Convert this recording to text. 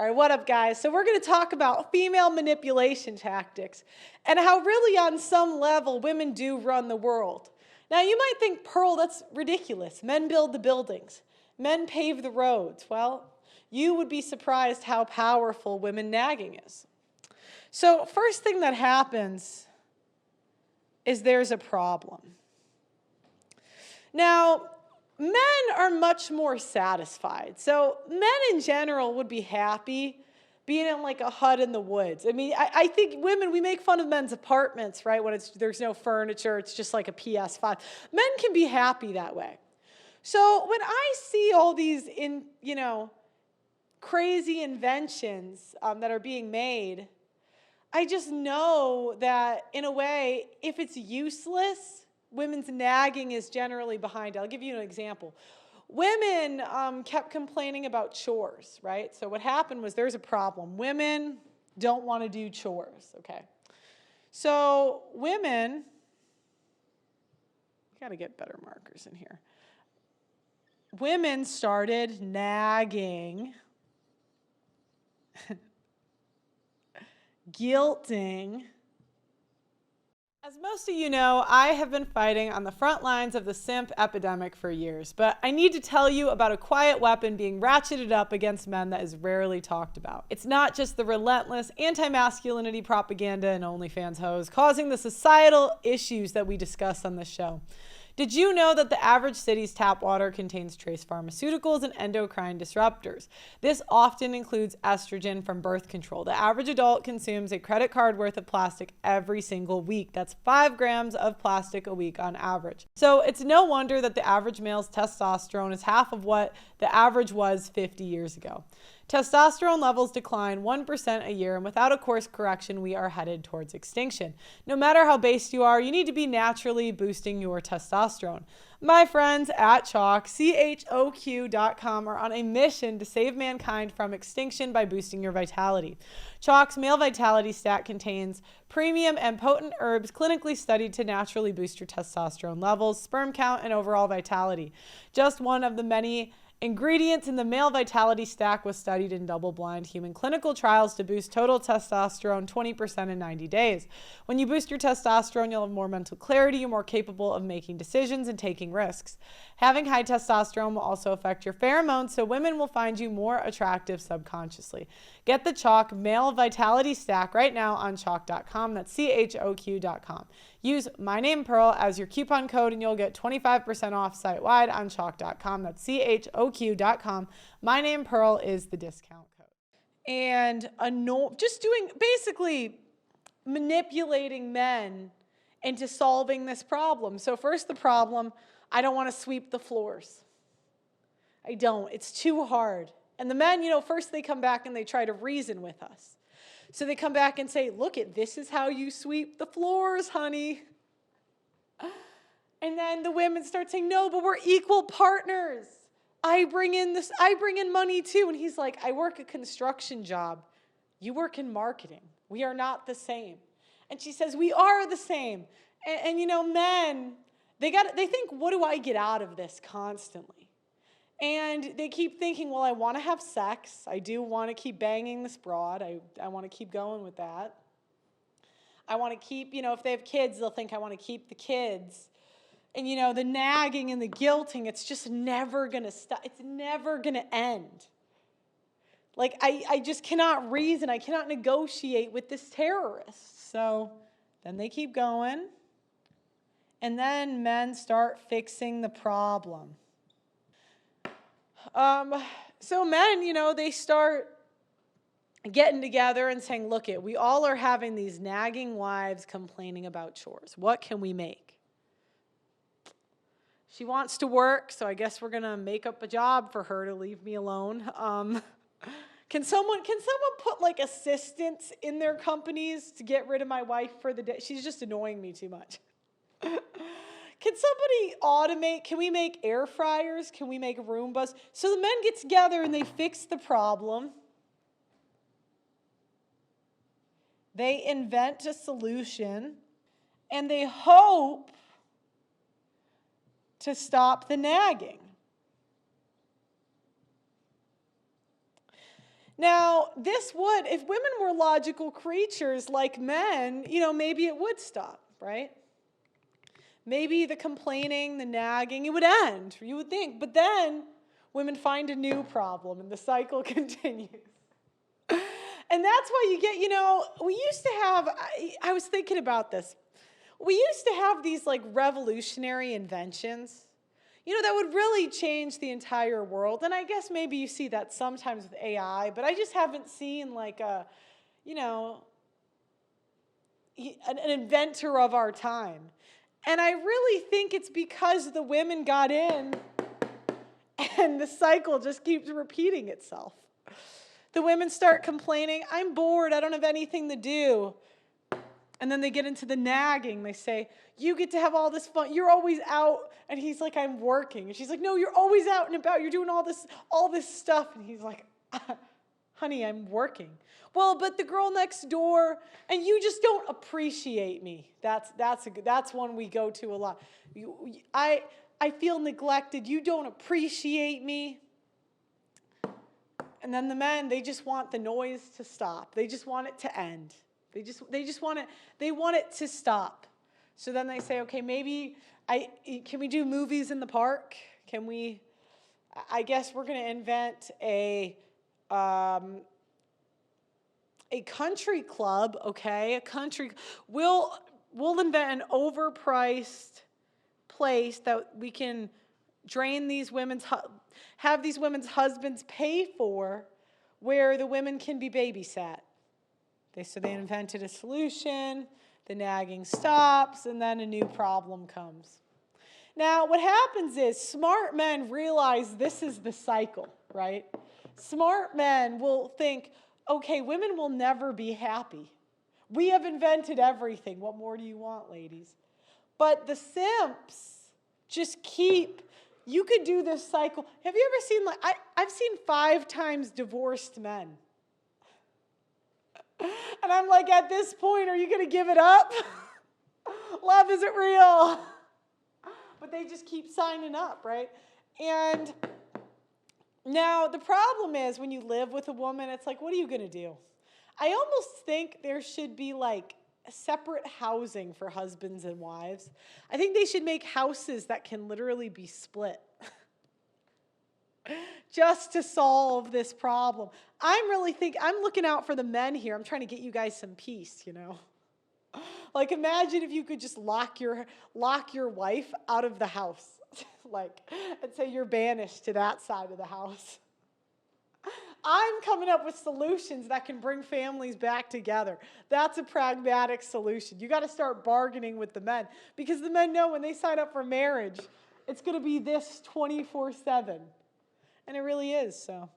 All right, what up, guys? So we're going to talk about female manipulation tactics and how really on some level women do run the world. Now you might think, Pearl, that's ridiculous. Men build the buildings. Men pave the roads. Well, you would be surprised how powerful women nagging is. So first thing that happens is there's a problem. Now, men are much more satisfied. So men in general would be happy being in like a hut in the woods. I mean, I think women, we make fun of men's apartments, right? When there's no furniture, it's just like a PS5. Men can be happy that way. So when I see all these crazy inventions that are being made, I just know that in a way, if it's useless, women's nagging is generally behind it. I'll give you an example. Women kept complaining about chores, right? So what happened was there's a problem. Women don't want to do chores, okay? So women, got to get better markers in here. Women started nagging, guilting. As most of you know, I have been fighting on the front lines of the simp epidemic for years, but I need to tell you about a quiet weapon being ratcheted up against men that is rarely talked about. It's not just the relentless anti-masculinity propaganda and OnlyFans hoes causing the societal issues that we discuss on this show. Did you know that the average city's tap water contains trace pharmaceuticals and endocrine disruptors? This often includes estrogen from birth control. The average adult consumes a credit card worth of plastic every single week. That's 5 grams of plastic a week on average. So it's no wonder that the average male's testosterone is half of what the average was 50 years ago. Testosterone levels decline 1% a year, and without a course correction, we are headed towards extinction. No matter how based you are, you need to be naturally boosting your testosterone. My friends at Chalk, CHOQ.com, are on a mission to save mankind from extinction by boosting your vitality. Chalk's Male Vitality Stack contains premium and potent herbs clinically studied to naturally boost your testosterone levels, sperm count, and overall vitality. Just one of the many ingredients in the Male Vitality Stack was studied in double-blind human clinical trials to boost total testosterone 20% in 90 days. When you boost your testosterone, you'll have more mental clarity, you're more capable of making decisions and taking risks. Having high testosterone will also affect your pheromones, so women will find you more attractive subconsciously. Get the Chalk Male Vitality Stack right now on Chalk.com. That's CHOQ.com. Use my name Pearl as your coupon code and you'll get 25% off site-wide on Chalk.com. That's CHOQ.com. My name Pearl is the discount code. And just doing basically manipulating men into solving this problem. So first the problem, I don't want to sweep the floors. I don't. It's too hard. And the men, first they come back and they try to reason with us. So they come back and say, look, this is how you sweep the floors, honey. And then the women start saying, no, but we're equal partners. I bring in money too. And he's like, I work a construction job. You work in marketing. We are not the same. And she says, we are the same. And men, they think, what do I get out of this constantly? And they keep thinking, well, I want to have sex. I do want to keep banging this broad. I want to keep going with that. I want to keep, if they have kids, they'll think I want to keep the kids. And, the nagging and the guilting, it's just never going to stop. It's never going to end. Like, I just cannot reason. I cannot negotiate with this terrorist. So then they keep going. And then men start fixing the problem. So men, they start getting together and saying, look we all are having these nagging wives complaining about chores. What can we make? She wants to work, so I guess we're going to make up a job for her to leave me alone. Can someone put like assistants in their companies to get rid of my wife for the day? She's just annoying me too much. Can somebody automate? Can we make air fryers? Can we make Roombas? So the men get together and they fix the problem. They invent a solution and they hope to stop the nagging. Now, this would, if women were logical creatures like men, maybe it would stop, right? Maybe the complaining, the nagging, it would end, you would think. But then women find a new problem and the cycle continues. And that's why you get, we used to have, I was thinking about this. We used to have these like revolutionary inventions, that would really change the entire world. And I guess maybe you see that sometimes with AI, but I just haven't seen like an inventor of our time. And I really think it's because the women got in and the cycle just keeps repeating itself. The women start complaining, I'm bored, I don't have anything to do. And then they get into the nagging. They say, you get to have all this fun. You're always out. And he's like, I'm working. And she's like, no, you're always out and about. You're doing all this stuff. And he's like, honey, I'm working. Well, but the girl next door, and you just don't appreciate me. That's one we go to a lot. I feel neglected. You don't appreciate me. And then the men, they just want the noise to stop. They just want it to end. They just want it to stop. So then they say, okay, maybe can we do movies in the park? I guess we're going to invent a country club, okay? We'll invent an overpriced place that we can have these women's husbands pay for, where the women can be babysat. So they invented a solution, the nagging stops, and then a new problem comes. Now, what happens is smart men realize this is the cycle, right? Smart men will think, okay, women will never be happy. We have invented everything. What more do you want, ladies? But the simps just you could do this cycle. Have you ever seen, I've seen 5 times divorced men. And I'm like, at this point, are you going to give it up? Love isn't real. But they just keep signing up, right? And now the problem is when you live with a woman, it's like, what are you going to do? I almost think there should be like separate housing for husbands and wives. I think they should make houses that can literally be split. Just to solve this problem. I'm looking out for the men here. I'm trying to get you guys some peace, Like imagine if you could just lock your wife out of the house, and say you're banished to that side of the house. I'm coming up with solutions that can bring families back together. That's a pragmatic solution. You got to start bargaining with the men, because the men know when they sign up for marriage, it's going to be this 24/7. And it really is, so.